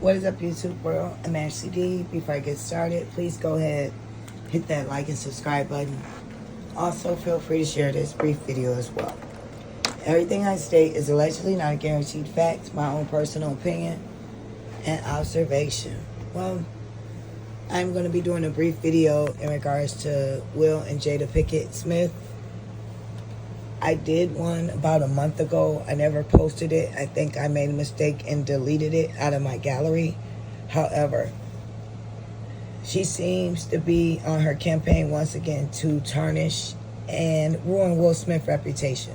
What is up, YouTube world? I'm Ashley D. Before I get started, please go ahead, hit that like and subscribe button. Also, feel free to share this brief video as well. Everything I state is allegedly not a guaranteed fact, my own personal opinion and observation. Well, I'm going to be doing a brief video in regards to Will and Jada Pickett Smith. I did one about a month ago. I never posted it. I think I made a mistake and deleted it out of my gallery. However, she seems to be on her campaign once again to tarnish and ruin Will Smith's reputation.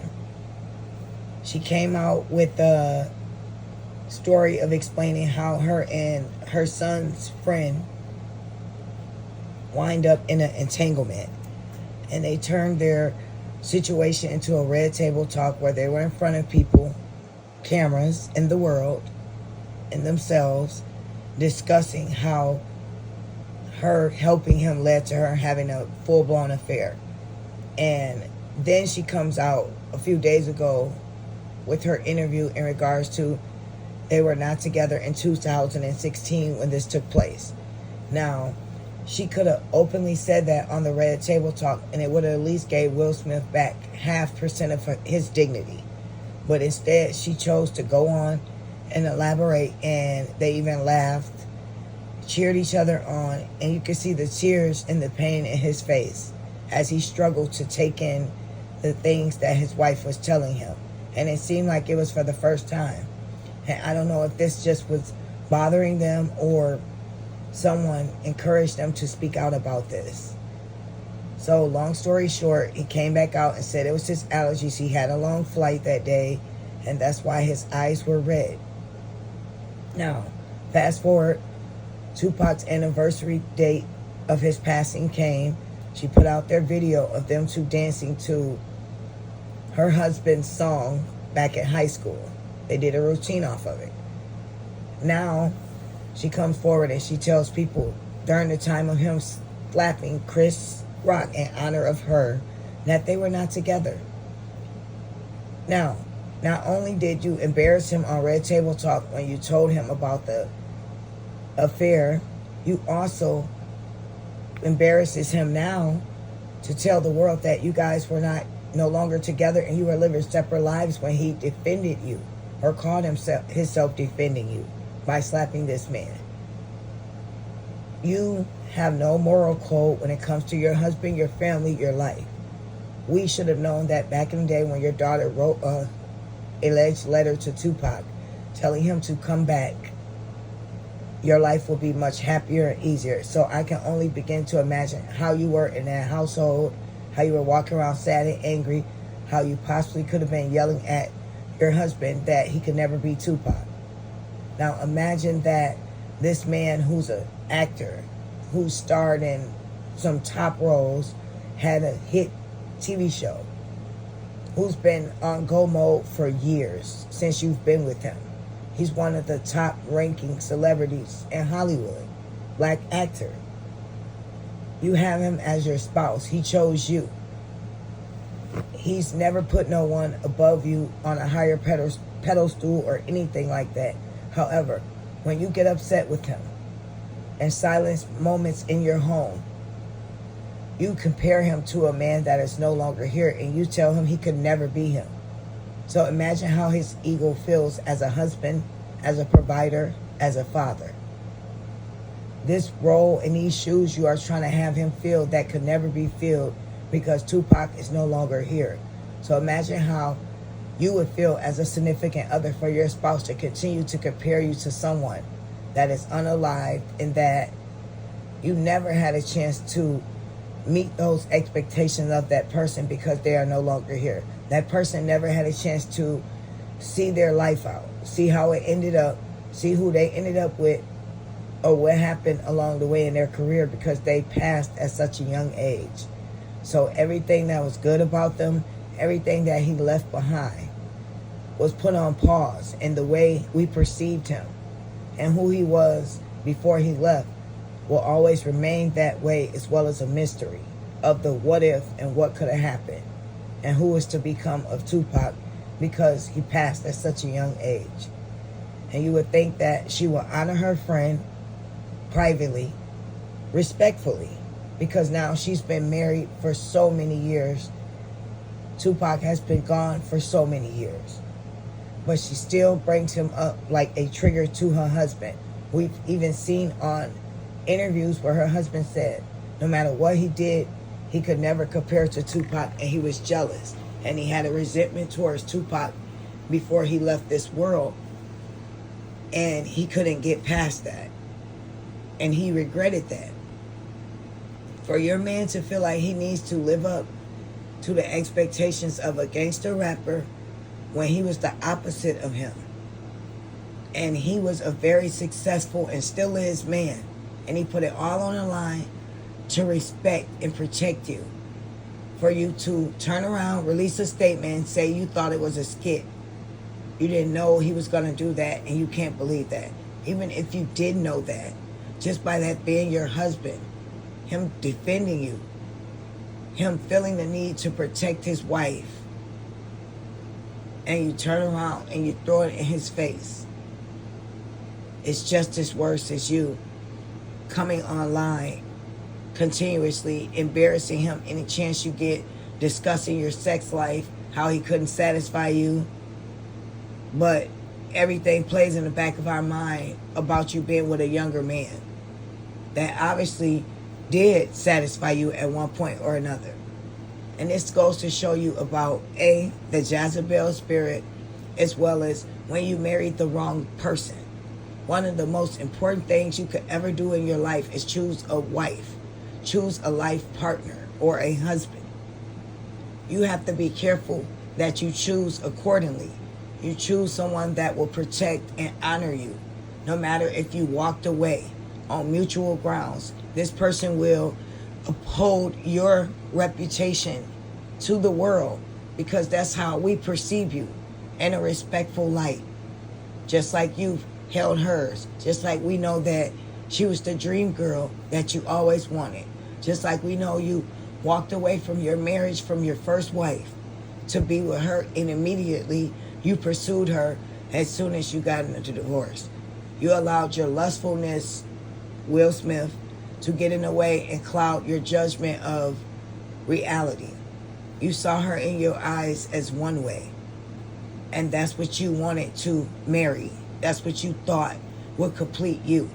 She came out with a story of explaining how her and her son's friend wind up in an entanglement, and they turned their situation into a red table talk where they were in front of people, cameras, in the world, and themselves, discussing how her helping him led to her having a full-blown affair. And then she comes out a few days ago with her interview in regards to they were not together in 2016 when this took place. Now, she could have openly said that on the Red Table Talk, and it would have at least gave Will Smith back 0.5% of his dignity. But instead, she chose to go on and elaborate, and they even laughed, cheered each other on, and you could see the tears and the pain in his face as he struggled to take in the things that his wife was telling him. And it seemed like it was for the first time. And I don't know if this just was bothering them or someone encouraged them to speak out about this. So long story short, he came back out and said it was his allergies. He had a long flight that day, and that's why his eyes were red. Now, fast forward, Tupac's anniversary date of his passing came. She put out their video of them two dancing to her husband's song back in high school. They did a routine off of it. Now, she comes forward and she tells people during the time of him slapping Chris Rock in honor of her that they were not together. Now, not only did you embarrass him on Red Table Talk when you told him about the affair, you also embarrasses him now to tell the world that you guys were no longer together and you were living separate lives when he defended you or called himself defending you by slapping this man. You have no moral code when it comes to your husband, your family, your life. We should have known that back in the day when your daughter wrote a alleged letter to Tupac telling him to come back, your life will be much happier and easier. So I can only begin to imagine how you were in that household, how you were walking around sad and angry, how you possibly could have been yelling at your husband that he could never be Tupac. Now imagine that this man who's an actor, who starred in some top roles, had a hit TV show, who's been on go mode for years since you've been with him. He's one of the top ranking celebrities in Hollywood, black actor. You have him as your spouse. He chose you. He's never put no one above you on a higher pedestal or anything like that. However, when you get upset with him and silence moments in your home, you compare him to a man that is no longer here and you tell him he could never be him. So imagine how his ego feels as a husband, as a provider, as a father. This role in these shoes you are trying to have him feel that could never be filled because Tupac is no longer here. So imagine how you would feel as a significant other for your spouse to continue to compare you to someone that is unalived and that you never had a chance to meet those expectations of that person because they are no longer here. That person never had a chance to see their life out, see how it ended up, see who they ended up with, or what happened along the way in their career because they passed at such a young age. So everything that was good about them, everything that he left behind was put on pause in the way we perceived him. And who he was before he left will always remain that way, as well as a mystery of the what if and what could have happened and who was to become of Tupac because he passed at such a young age. And you would think that she will honor her friend privately, respectfully, because now she's been married for so many years. Tupac has been gone for so many years. But she still brings him up like a trigger to her husband. We've even seen on interviews where her husband said no matter what he did, he could never compare to Tupac, and he was jealous. And he had a resentment towards Tupac before he left this world. And he couldn't get past that. And he regretted that. For your man to feel like he needs to live up to the expectations of a gangster rapper when he was the opposite of him. And he was a very successful and still is man. And he put it all on the line to respect and protect you. For you to turn around, release a statement, and say you thought it was a skit. You didn't know he was going to do that, and you can't believe that. Even if you did know that, just by that being your husband, him defending you, him feeling the need to protect his wife, and you turn around and you throw it in his face. It's just as worse as you coming online continuously embarrassing him any chance you get, discussing your sex life, how he couldn't satisfy you. But everything plays in the back of our mind about you being with a younger man that obviously did satisfy you at one point or another. And this goes to show you about the Jezebel spirit, as well as when you married the wrong person. One of the most important things you could ever do in your life is choose a wife, choose a life partner, or a husband. You have to be careful that you choose accordingly. You choose someone that will protect and honor you. No matter if you walked away on mutual grounds, this person will uphold your reputation to the world, because that's how we perceive you, in a respectful light. Just like you've held hers. Just like we know that she was the dream girl that you always wanted. Just like we know you walked away from your marriage from your first wife to be with her, and immediately you pursued her as soon as you got into the divorce. You allowed your lustfulness, Will Smith, to get in the way and cloud your judgment of reality. You saw her in your eyes as one way. And that's what you wanted to marry. That's what you thought would complete you.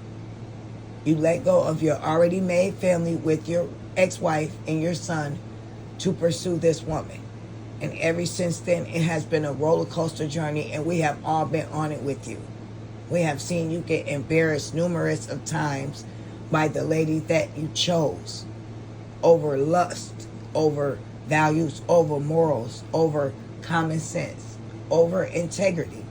You let go of your already made family with your ex-wife and your son to pursue this woman. And ever since then, it has been a roller coaster journey, and we have all been on it with you. We have seen you get embarrassed numerous of times by the lady that you chose over lust, over values, over morals, over common sense, over integrity.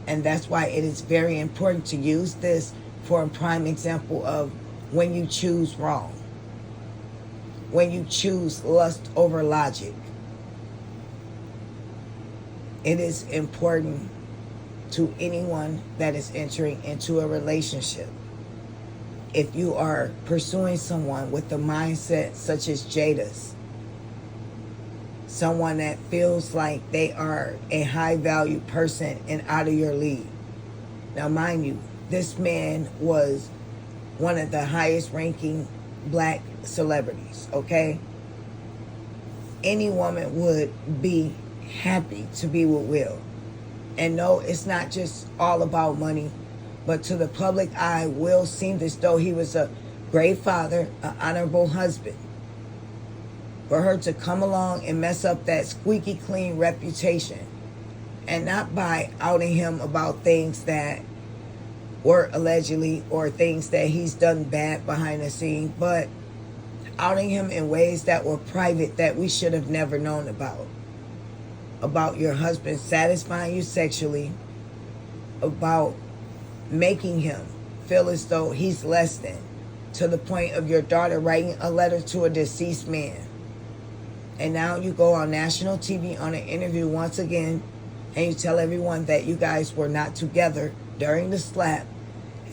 And that's why it is very important to use this for a prime example of when you choose wrong, when you choose lust over logic. It is important to anyone that is entering into a relationship. If you are pursuing someone with a mindset such as Jada's, someone that feels like they are a high value person and out of your league. Now, mind you, this man was one of the highest ranking black celebrities, okay? Any woman would be happy to be with Will. And no, it's not just all about money, but to the public eye, Will seemed as though he was a great father, an honorable husband. For her to come along and mess up that squeaky clean reputation, and not by outing him about things that were allegedly or things that he's done bad behind the scene, but outing him in ways that were private that we should have never known about your husband satisfying you sexually, about making him feel as though he's less than, to the point of your daughter writing a letter to a deceased man. And now you go on national TV on an interview once again, and you tell everyone that you guys were not together during the slap,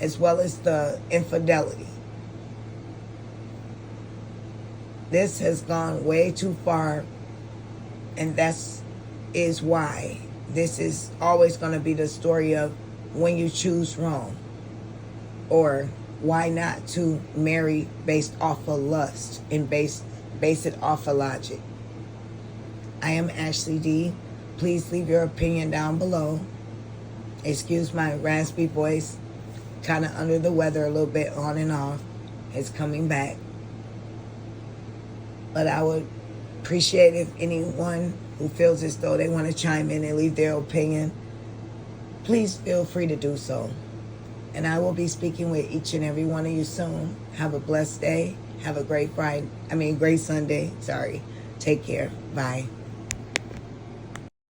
as well as the infidelity. This has gone way too far, and is why this is always going to be the story of when you choose wrong? Or why not to marry based off of lust and base it off of logic? I am Ashley D. Please leave your opinion down below. Excuse my raspy voice. Kind of under the weather a little bit, on and off. It's coming back. But I would appreciate if anyone who feels as though they want to chime in and leave their opinion, please feel free to do so. And I will be speaking with each and every one of you soon. Have a blessed day. Have a great Sunday. Sorry. Take care. Bye.